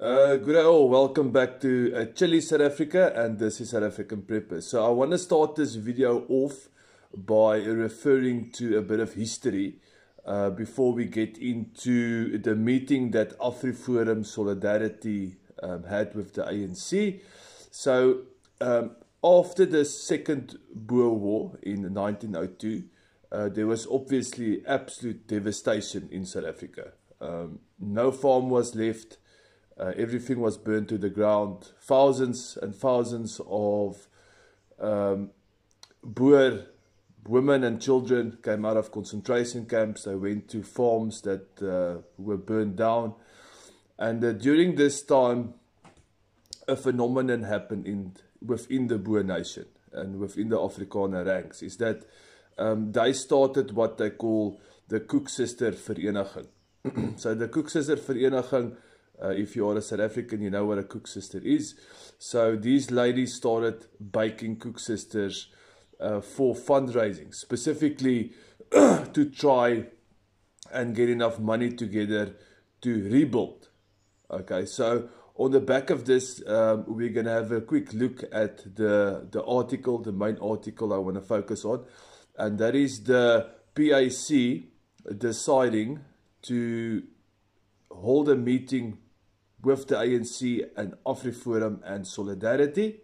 Good day all, welcome back to Chile, South Africa, and this is South African Preppers. So I want to start this video off by referring to a bit of history before we get into the meeting that AfriForum Solidarity had with the ANC. So after the Second Boer War in 1902, there was obviously absolute devastation in South Africa. No farm was left. Everything was burned to the ground. Thousands and thousands of Boer women and children came out of concentration camps. They went to farms that were burned down. And during this time, a phenomenon happened within the Boer nation and within the Afrikaner ranks, is that they started what they call the Koeksister Vereniging. So the Koeksister Vereniging, if you are a South African, you know what a koeksister is. So these ladies started baking koeksisters for fundraising, specifically to try and get enough money together to rebuild. Okay, so on the back of this, we're going to have a quick look at the article, the main article I want to focus on, and that is the PAC deciding to hold a meeting with the ANC and AfriForum and Solidarity.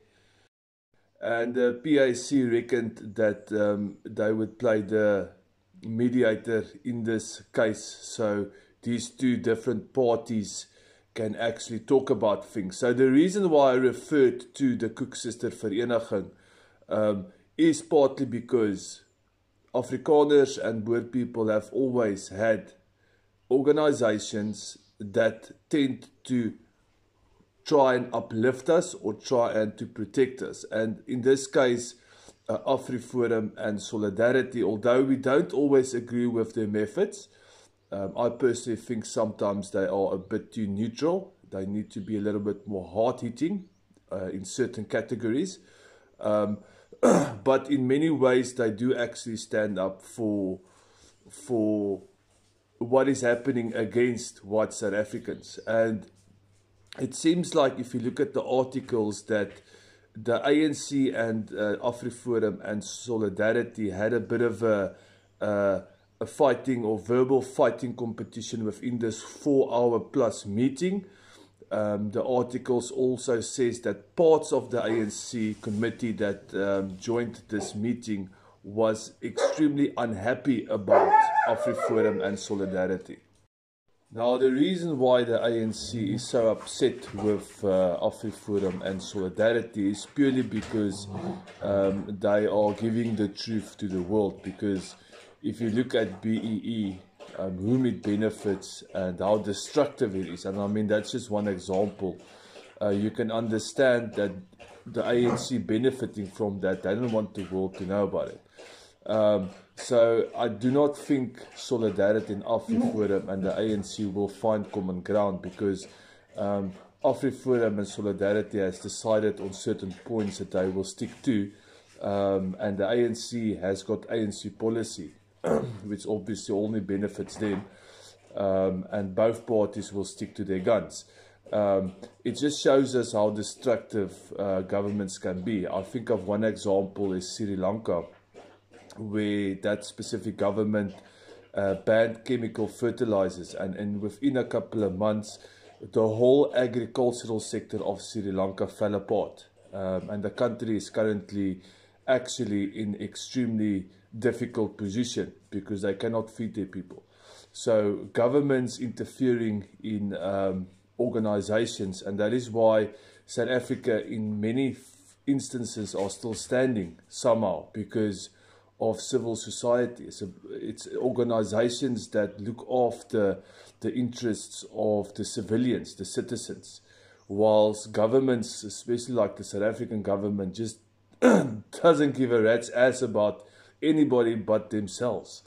And the PAC reckoned that they would play the mediator in this case, so these two different parties can actually talk about things. So the reason why I referred to the Koeksister Vereniging is partly because Afrikaners and Boer people have always had organizations that tend to try and uplift us or try and to protect us. And in this case, AfriForum and Solidarity, although we don't always agree with their methods, I personally think sometimes they are a bit too neutral. They need to be a little bit more hard-hitting in certain categories. But in many ways, they do actually stand up for what is happening against white South Africans. And it seems like if you look at the articles that the ANC and AfriForum and Solidarity had a bit of a fighting or verbal fighting competition within this 4-hour plus meeting. The articles also says that parts of the ANC committee that joined this meeting was extremely unhappy about AfriForum and Solidarity. Now, the reason why the ANC is so upset with AfriForum and Solidarity is purely because they are giving the truth to the world. Because if you look at BEE, whom it benefits and how destructive it is, and I mean that's just one example, you can understand that the ANC benefiting from that. They don't want the world to know about it. So I do not think Solidarity and AfriForum and the ANC will find common ground, because AfriForum and Solidarity has decided on certain points that they will stick to, and the ANC has got ANC policy, which obviously only benefits them, and both parties will stick to their guns. It just shows us how destructive governments can be. I think of one example is Sri Lanka, where that specific government banned chemical fertilizers, and within a couple of months the whole agricultural sector of Sri Lanka fell apart, and the country is currently actually in extremely difficult position because they cannot feed their people. So governments interfering in organizations, and that is why South Africa in many instances are still standing somehow, because of civil society. So it's organizations that look after the interests of the civilians, the citizens, whilst governments, especially like the South African government, just doesn't give a rat's ass about anybody but themselves.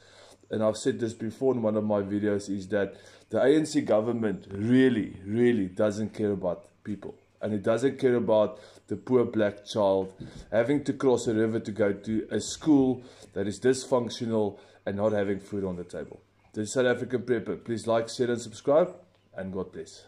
And I've said this before in one of my videos, is that the ANC government really doesn't care about people. And it doesn't care about the poor black child having to cross a river to go to a school that is dysfunctional and not having food on the table. This is South African Prepper. Please like, share and subscribe, and God bless.